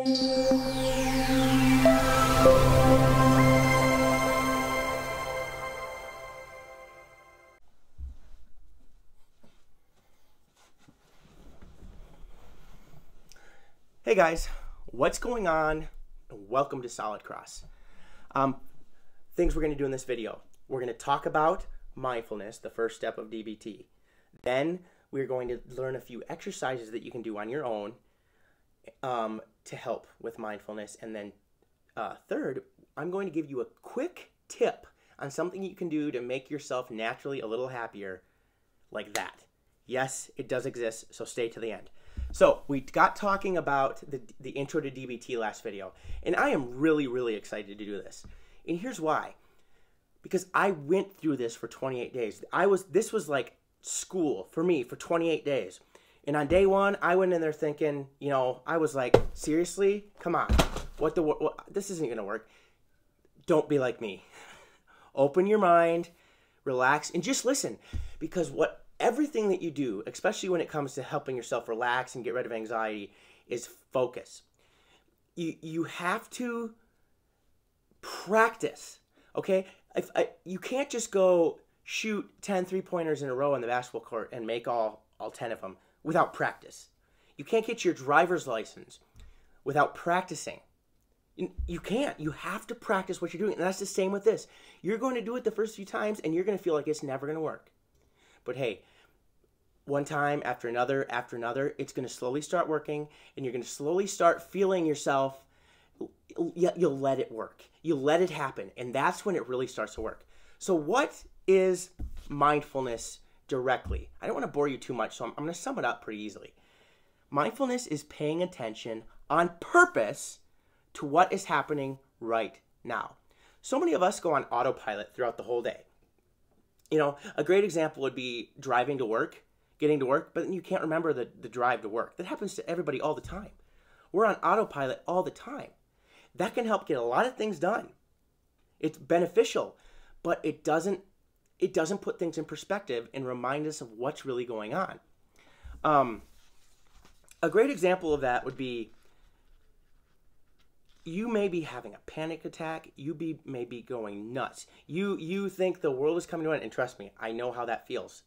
Hey guys, what's going on? Welcome to SolidCross. Things we're going to do in this video. We're going to talk about mindfulness, the first step of DBT. Then we're going to learn a few exercises that you can do on your own to help with mindfulness. And then third, I'm going to give you a quick tip on something you can do to make yourself naturally a little happier, like that. Yes, it does exist, so stay to the end. So we got talking about the intro to DBT last video, and I am really excited to do this. And here's why. Because I went through this for 28 days. This was like school for me for 28 days. And on day one, I went in there thinking, you know, I was like, seriously? Come on. What this isn't going to work. Don't be like me. Open your mind, relax, and just listen. Because everything that you do, especially when it comes to helping yourself relax and get rid of anxiety, is focus. You have to practice, okay? You can't just go shoot 10 three-pointers in a row on the basketball court and make all 10 of them without practice. You can't get your driver's license without practicing. You can't. You have to practice what you're doing. And that's the same with this. You're going to do it the first few times, and you're going to feel like it's never going to work. But hey, one time after another, it's going to slowly start working, and you're going to slowly start feeling yourself. You'll let it work. You'll let it happen, and that's when it really starts to work. So what is mindfulness directly? I don't want to bore you too much, so I'm going to sum it up pretty easily. Mindfulness is paying attention on purpose to what is happening right now. So many of us go on autopilot throughout the whole day. You know, a great example would be driving to work, getting to work, but then you can't remember the drive to work. That happens to everybody all the time. We're on autopilot all the time. That can help get a lot of things done. It's beneficial, but it doesn't put things in perspective and remind us of what's really going on. A great example of that would be you may be having a panic attack. You may be going nuts. You think the world is coming to an end, and trust me, I know how that feels.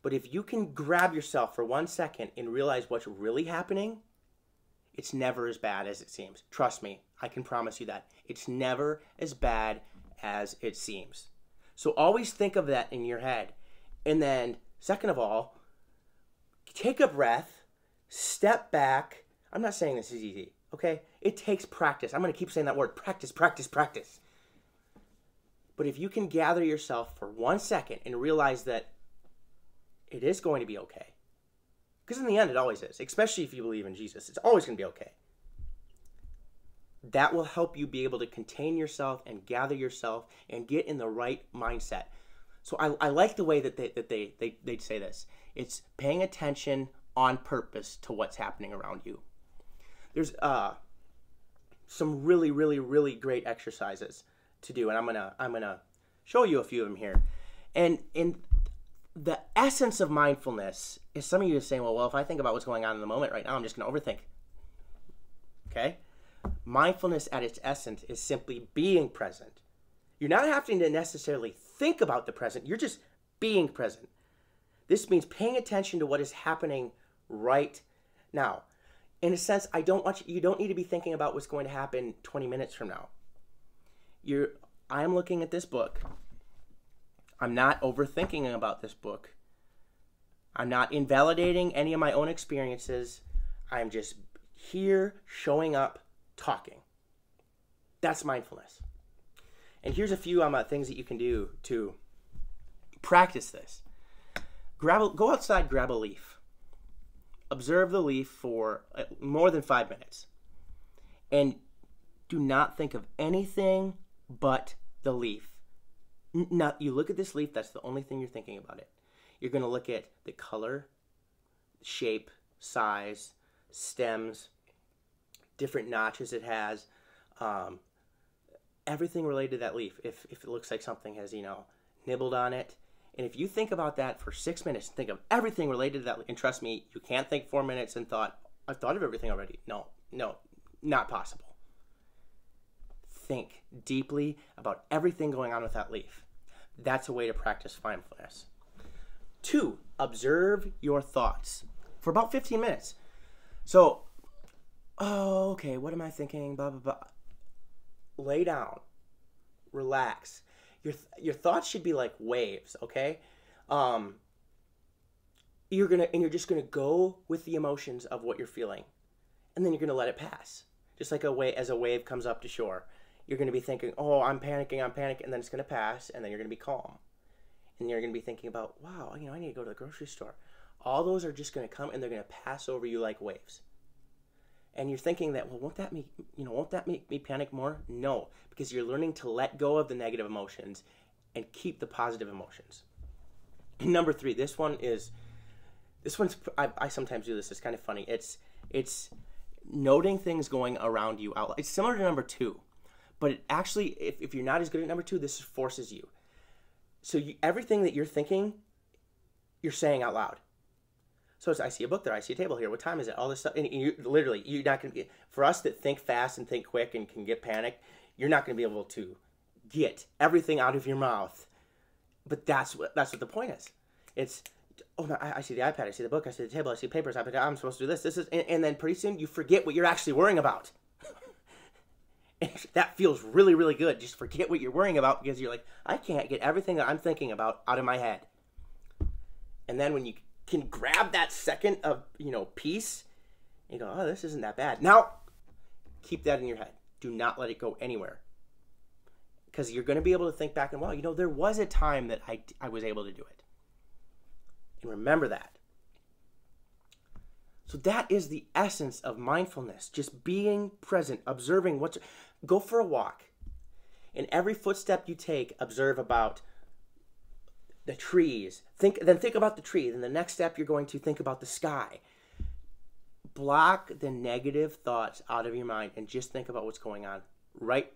But if you can grab yourself for 1 second and realize what's really happening, it's never as bad as it seems. Trust me, I can promise you that. It's never as bad as it seems. So always think of that in your head. And then, second of all, take a breath, step back. I'm not saying this is easy. Okay? It takes practice. I'm going to keep saying that word. Practice. But if you can gather yourself for 1 second and realize that it is going to be okay. Because in the end, it always is. Especially if you believe in Jesus. It's always going to be okay. That will help you be able to contain yourself and gather yourself and get in the right mindset. So I like the way that they say this. It's paying attention on purpose to what's happening around you. There's some really great exercises to do, and I'm gonna show you a few of them here. And the essence of mindfulness is, some of you are saying, well, if I think about what's going on in the moment right now, I'm just gonna overthink. Okay? Mindfulness at its essence is simply being present. You're not having to necessarily think about the present. You're just being present. This means paying attention to what is happening right now. In a sense, you don't need to be thinking about what's going to happen 20 minutes from now. I'm looking at this book. I'm not overthinking about this book. I'm not invalidating any of my own experiences. I'm just here, showing up, talking. That's mindfulness. And here's a few things that you can do to practice this. Go outside, grab a leaf. Observe the leaf for more than 5 minutes. And do not think of anything but the leaf. You look at this leaf, that's the only thing you're thinking about it. You're going to look at the color, shape, size, stems, different notches it has, everything related to that leaf. If it looks like something has, nibbled on it. And if you think about that for 6 minutes, think of everything related to that. And trust me, you can't think 4 minutes and I've thought of everything already. No. Not possible. Think deeply about everything going on with that leaf. That's a way to practice mindfulness. 2, observe your thoughts for about 15 minutes. So, oh, okay, what am I thinking? Blah, blah, blah. Lay down. Relax. Your thoughts should be like waves, okay? You're just gonna go with the emotions of what you're feeling, and then you're gonna let it pass. Just like as a wave comes up to shore, you're gonna be thinking, "Oh, I'm panicking," and then it's gonna pass, and then you're gonna be calm, and you're gonna be thinking about, "Wow, I need to go to the grocery store." All those are just gonna come, and they're gonna pass over you like waves. And you're thinking that, well, won't that make me panic more? No, because you're learning to let go of the negative emotions and keep the positive emotions. Number 3, this one's I sometimes do this. It's kind of funny. It's noting things going around you out loud. It's similar to number 2, but it actually, if you're not as good at number 2, this forces you. So everything that you're thinking, you're saying out loud. So I see a book there. I see a table here. What time is it? All this stuff. And you're not going to be, for us that think fast and think quick and can get panicked, you're not going to be able to get everything out of your mouth. But that's what the point is. It's, oh, no, I see the iPad. I see the book. I see the table. I see papers. I'm supposed to do this. And then pretty soon you forget what you're actually worrying about. And that feels really, really good. Just forget what you're worrying about because you're like, I can't get everything that I'm thinking about out of my head. And then when you can grab that second of peace, and you go, oh, this isn't that bad. Now, keep that in your head. Do not let it go anywhere, because you're going to be able to think back and, wow, there was a time that I was able to do it. And remember that. So that is the essence of mindfulness. Just being present, observing go for a walk. In every footstep you take, observe about the trees. Think about the tree. Then the next step, you're going to think about the sky. Block the negative thoughts out of your mind and just think about what's going on right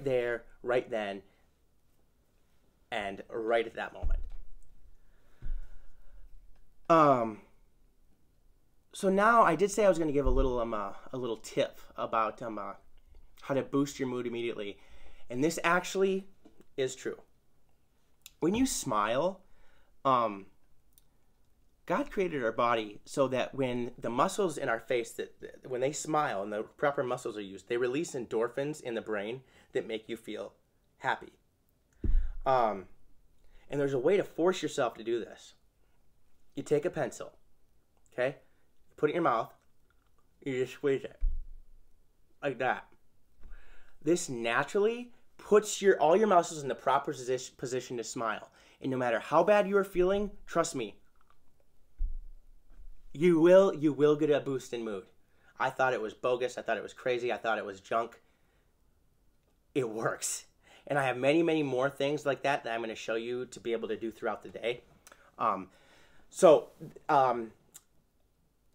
there, right then, and right at that moment. So now I did say I was going to give a little tip about how to boost your mood immediately, and this actually is true. When you smile, God created our body so that when the muscles in our face, when they smile and the proper muscles are used, they release endorphins in the brain that make you feel happy. And there's a way to force yourself to do this. You take a pencil, okay? Put it in your mouth. You just squeeze it like that. This naturally puts all your muscles in the proper position to smile. And no matter how bad you are feeling, trust me, you will get a boost in mood. I thought it was bogus. I thought it was crazy. I thought it was junk. It works. And I have many, many more things like that I'm going to show you to be able to do throughout the day.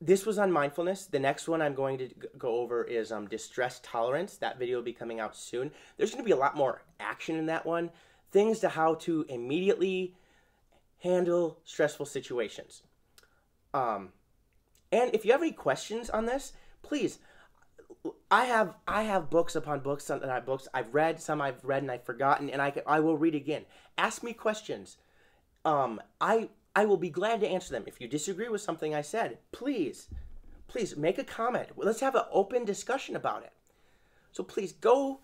This was on mindfulness. The next one I'm going to go over is distress tolerance. That video will be coming out soon. There's going to be a lot more action in that one. Things to how to immediately handle stressful situations. And if you have any questions on this, please. I have books upon books that I've read, some I've read and I've forgotten, and I will read again. Ask me questions. I will be glad to answer them. If you disagree with something I said, please make a comment. Let's have an open discussion about it. So please go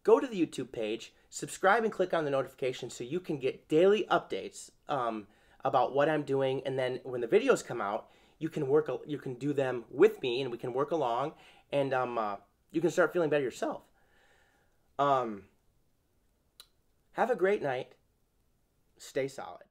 to the YouTube page, subscribe and click on the notification so you can get daily updates about what I'm doing. And then when the videos come out, you can do them with me and we can work along, and you can start feeling better yourself. Have a great night. Stay solid.